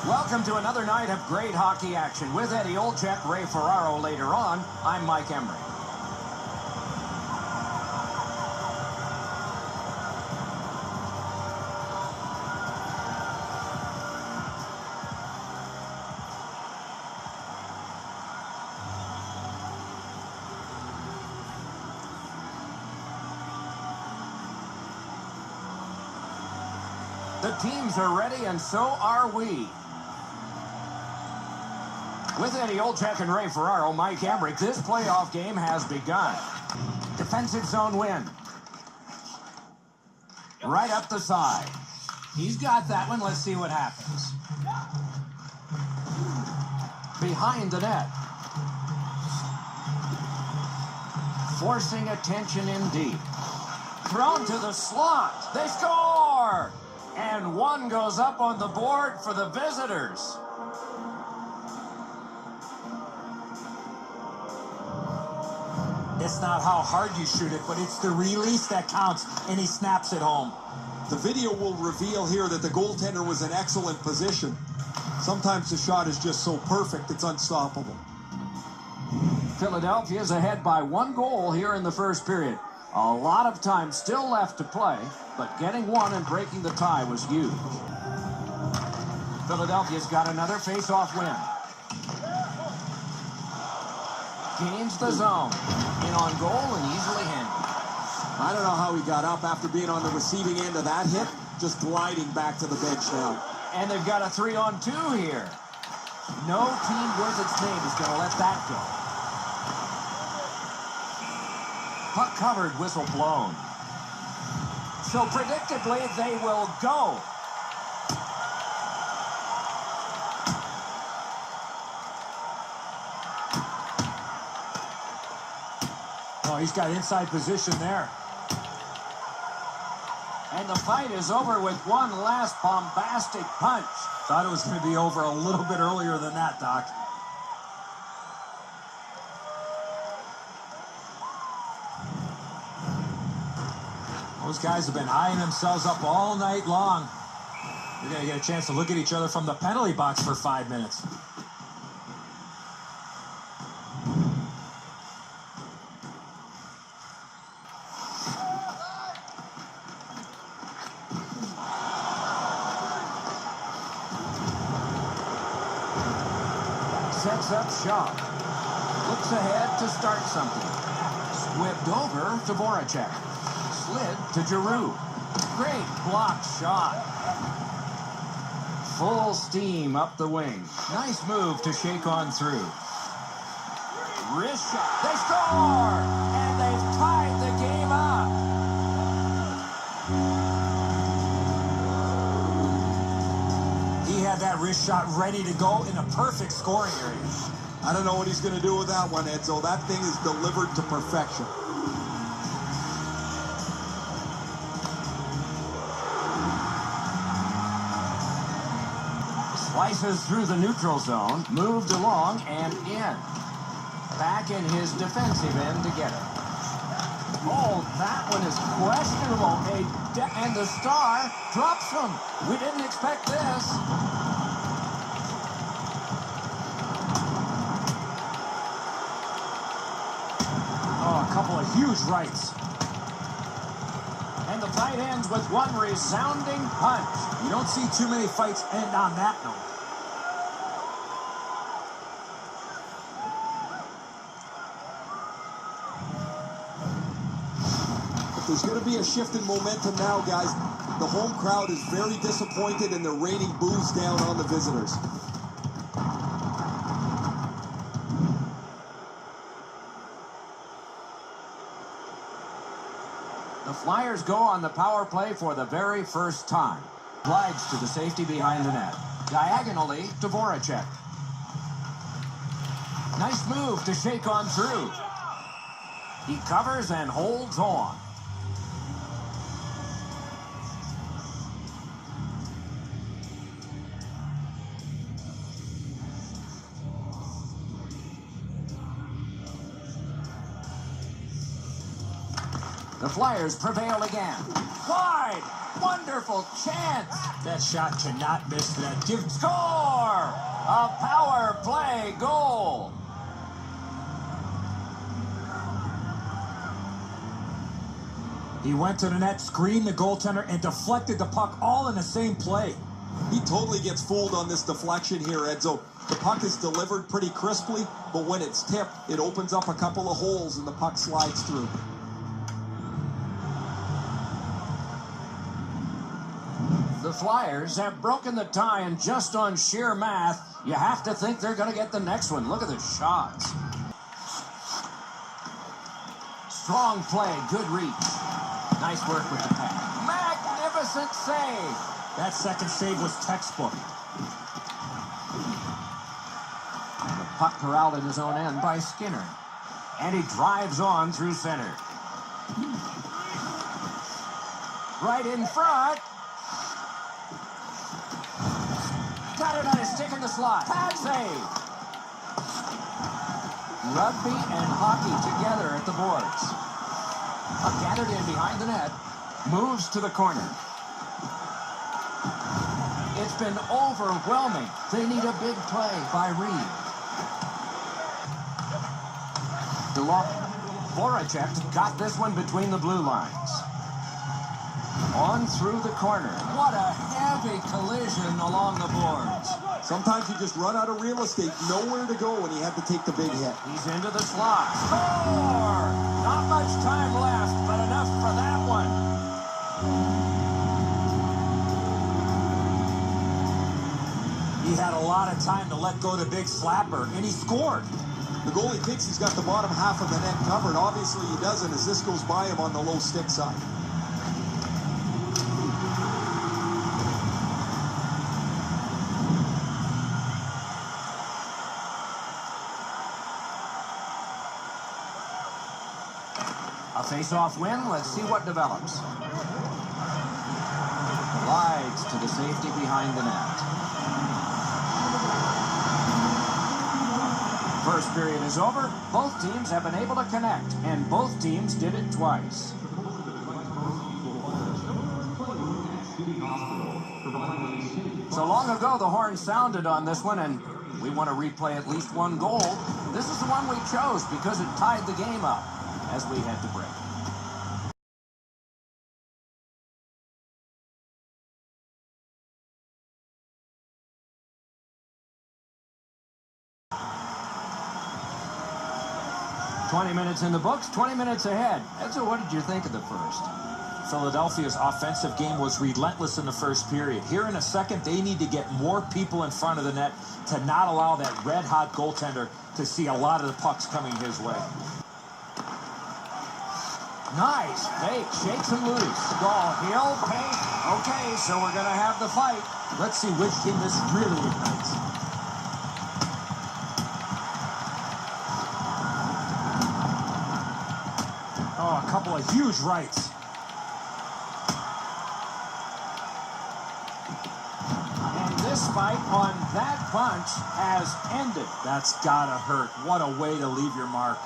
Welcome to another night of great hockey action. With Eddie Olczyk, Ray Ferraro later on, I'm Mike Emery. The teams are ready, and so are we. With Eddie Olczyk and Ray Ferraro, Mike Emery, this playoff game has begun. Defensive zone win. Right up the side. He's got that one. Let's see what happens. Behind the net. Forcing attention indeed. Thrown to the slot. They score! And one goes up on the board for the visitors. It's not how hard you shoot it, but it's the release that counts, and he snaps it home. The video will reveal here that the goaltender was in excellent position. Sometimes the shot is just so perfect, it's unstoppable. Philadelphia's ahead by 1 goal here in the first period. A lot of time still left to play, but getting one and breaking the tie was huge. Philadelphia's got another face-off win. Gains the zone. In on goal and easily handled. I don't know how he got up after being on the receiving end of that hit, just gliding back to the bench now. And they've got a 3-on-2 here. No team worth its name is going to let that go. Puck covered, whistle blown. So predictably, they will go. Oh, he's got inside position there. And the fight is over with one last bombastic punch. Thought it was going to be over a little bit earlier than that, Doc. Those guys have been eyeing themselves up all night long. You're going to get a chance to look at each other from the penalty box for 5 minutes. Sets up shop. Looks ahead to start something. Squibbed over to Voracek. Slid to Giroux. Great block shot. Full steam up the wing. Nice move to shake on through. Wrist shot. They score! And they've tied the game up. He had that wrist shot ready to go in a perfect scoring area. I don't know what he's going to do with that one, Edzo. That thing is delivered to perfection. Slices through the neutral zone, moved along and in. Back in his defensive end to get it. Oh, that one is questionable. And the Star drops him. We didn't expect this. Oh, a couple of huge rights. And the fight ends with one resounding punch. You don't see too many fights end on that note. If there's going to be a shift in momentum now, guys, the home crowd is very disappointed and they're raining boos down on the visitors. The Flyers go on the power play for the very first time. Glides to the safety behind the net. Diagonally to Voracek. Nice move to shake on through. He covers and holds on. The Flyers prevail again. Wide! Wonderful chance. That shot cannot miss that. Score! A power play goal. He went to the net, screened the goaltender, and deflected the puck all in the same play. He totally gets fooled on this deflection here, Edzo. The puck is delivered pretty crisply, but when it's tipped, it opens up a couple of holes and the puck slides through. The Flyers have broken the tie, and just on sheer math, you have to think they're going to get the next one. Look at the shots. Strong play, good reach. Nice work with the pass. Magnificent save. That second save was textbook. And the puck corralled at his own end by Skinner. And he drives on through center. Right in front. Got it on his stick in the slot. Pad save. Rugby and hockey together at the boards. Gathered in behind the net. Moves to the corner. It's been overwhelming. They need a big play by Reed. Voracek got this one between the blue lines. On through the corner. What a heavy collision along the boards. Sometimes you just run out of real estate, nowhere to go, and he had to take the big hit. He's into the slot. Score! Not much time left, but enough for that one. He had a lot of time to let go the big slapper, and he scored. The goalie thinks he's got the bottom half of the net covered. Obviously he doesn't, as this goes by him on the low stick side. A face-off win. Let's see what develops. Glides to the safety behind the net. First period is over. Both teams have been able to connect, and both teams did it twice. So long ago, the horn sounded on this one, and we want to replay at least one goal. This is the one we chose because it tied the game up as we head to break. "20 minutes in the books, 20 minutes ahead." Edzo, what did you think of the first? Philadelphia's offensive game was relentless in the first period. Here in a second, they need to get more people in front of the net to not allow that red-hot goaltender to see a lot of the pucks coming his way. Nice fake, shakes him loose. Ball, he'll pay. Okay, so we're going to have the fight. Let's see which team this really ignites. Oh, a couple of huge rights. And this fight on that bunch has ended. That's gotta hurt. What a way to leave your mark.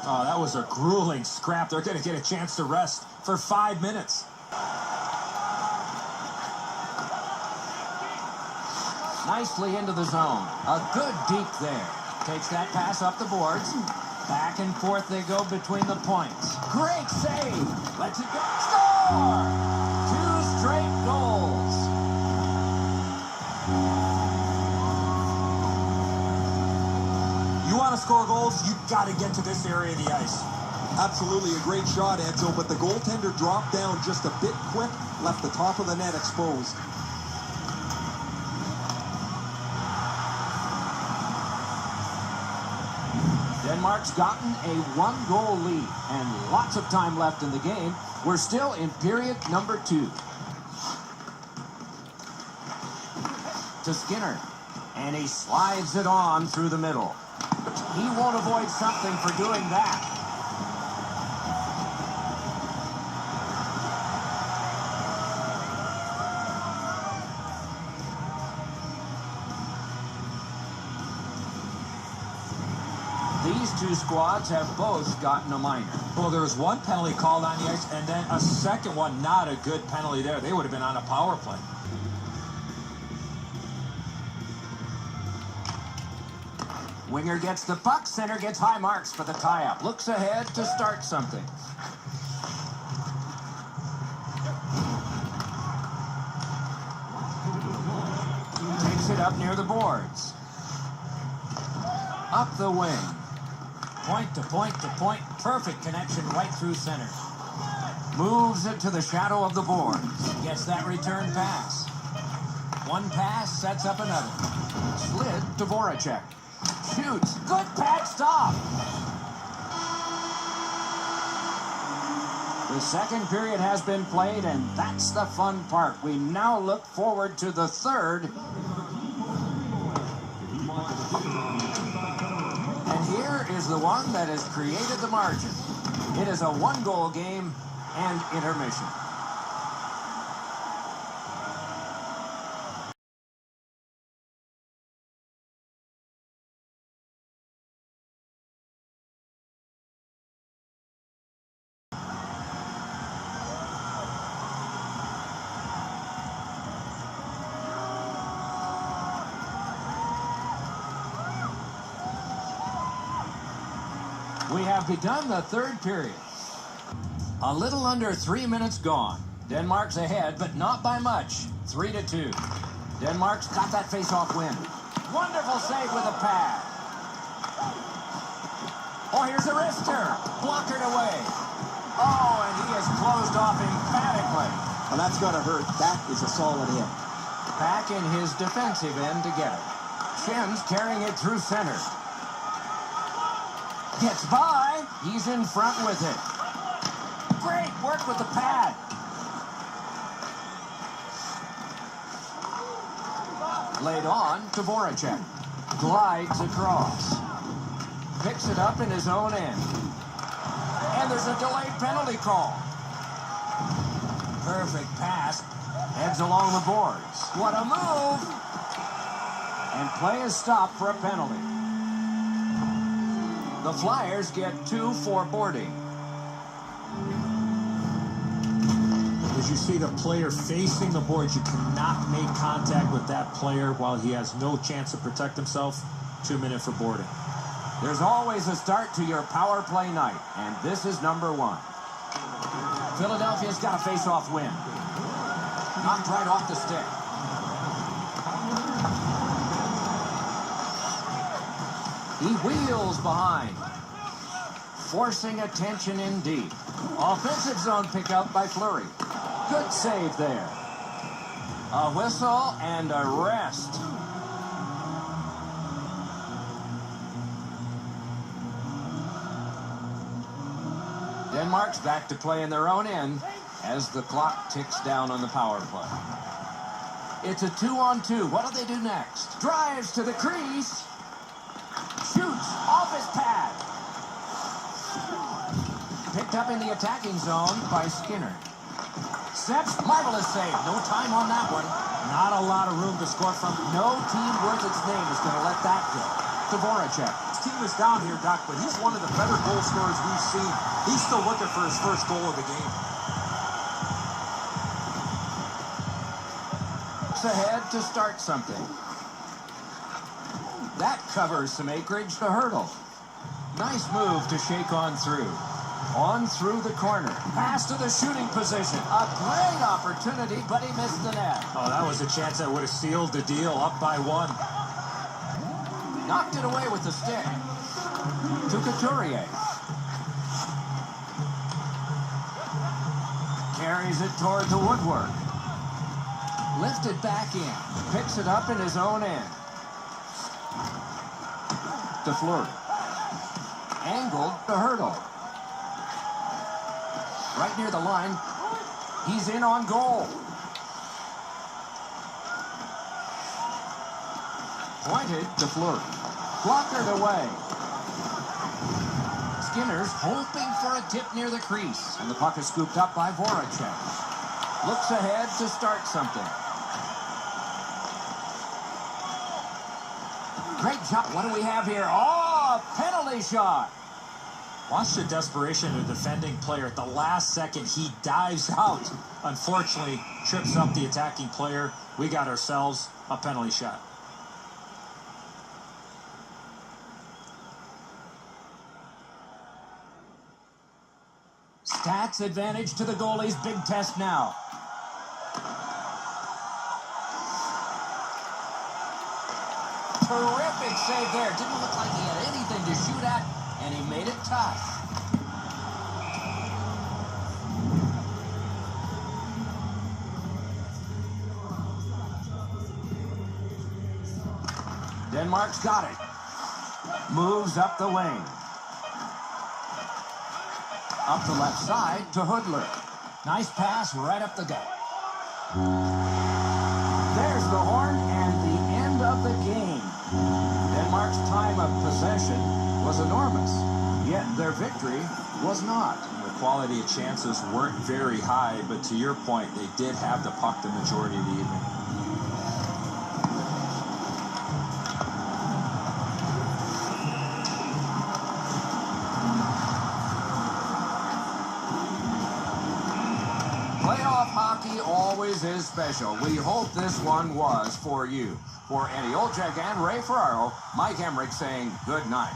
Oh, that was a grueling scrap. They're going to get a chance to rest for 5 minutes. Nicely into the zone. A good deep there. Takes that pass up the boards. Back and forth they go between the points. Great save. Lets it go. Score! 2 straight goals. You want to score goals, you got to get to this area of the ice. Absolutely a great shot, Edzo, but the goaltender dropped down just a bit quick, left the top of the net exposed. Denmark's gotten a 1-goal lead and lots of time left in the game. We're still in period number 2. To Skinner, and he slides it on through the middle. He won't avoid something for doing that. These two squads have both gotten a minor. Well, there was one penalty called on the ice, and then a second one, not a good penalty there. They would have been on a power play. Winger gets the puck, center gets high marks for the tie-up. Looks ahead to start something. Takes it up near the boards. Up the wing. Point to point to point. Perfect connection right through center. Moves it to the shadow of the boards. Gets that return pass. One pass sets up another. Slid to Voracek. Shoots. Good pad stop. The second period has been played, and that's the fun part. We now look forward to the third. And here is the one that has created the margin. It is a one-goal game and intermission. We have begun the third period. A little under 3 minutes gone. Denmark's ahead, but not by much. 3-2. Denmark's got that face-off win. Wonderful save with a pad. Oh, here's a wrister. Blockered away. Oh, and he is closed off emphatically. Well, that's going to hurt. That is a solid hit. Back in his defensive end to get it. Shins carrying it through center. Gets by. He's in front with it. Great work with the pad. Laid on to Voracek. Glides across. Picks it up in his own end. And there's a delayed penalty call. Perfect pass. Heads along the boards. What a move. And play is stopped for a penalty. The Flyers get 2 for boarding. As you see the player facing the boards, you cannot make contact with that player while he has no chance to protect himself. 2 minutes for boarding. There's always a start to your power play night, and this is number 1. Philadelphia's got a face-off win. Knocked right off the stick. He wheels behind. Forcing attention indeed. Offensive zone pickup by Fleury. Good save there. A whistle and a rest. Denmark's back to play in their own end as the clock ticks down on the power play. It's a 2-on-2. What do they do next? Drives to the crease. Shoots off his pad. Picked up in the attacking zone by Skinner. Steps, marvelous save. No time on that one. Not a lot of room to score from. No team worth its name is going to let that go. To Voracek. His team is down here, Doc, but he's one of the better goal scorers we've seen. He's still looking for his first goal of the game. Looks ahead to start something. That covers some acreage to Hurdle. Nice move to shake on through. On through the corner. Pass to the shooting position. A great opportunity, but he missed the net. Oh, that was a chance that would have sealed the deal, up by 1. Knocked it away with the stick. To Couturier. Carries it toward the woodwork. Lifted back in. Picks it up in his own end. To Fleury. Angled to Hurdle. Right near the line. He's in on goal. Pointed to Fleury. Blockered away. Skinner's hoping for a tip near the crease. And the puck is scooped up by Voracek. Looks ahead to start something. Great job. What do we have here? Oh, a Penalty shot. Watch the desperation of the defending player. At the last second, he dives out. Unfortunately, trips up the attacking player. We got ourselves a penalty shot. Stats advantage to the goalies. Big test now. Terrific save there. Didn't look like he had anything to shoot at, and he made it tough. Denmark's got it. Moves up the wing. Up the left side to Hoodler. Nice pass right up the gut. There's the horn and the end of the game. Denmark's time of possession was enormous, yet their victory was not. The quality of chances weren't very high, but to your point, they did have the puck the majority of the evening. Playoff hockey always is special. We hope this one was for you. For Eddie Olczyk and Ray Ferraro, Mike Emmerich saying good night.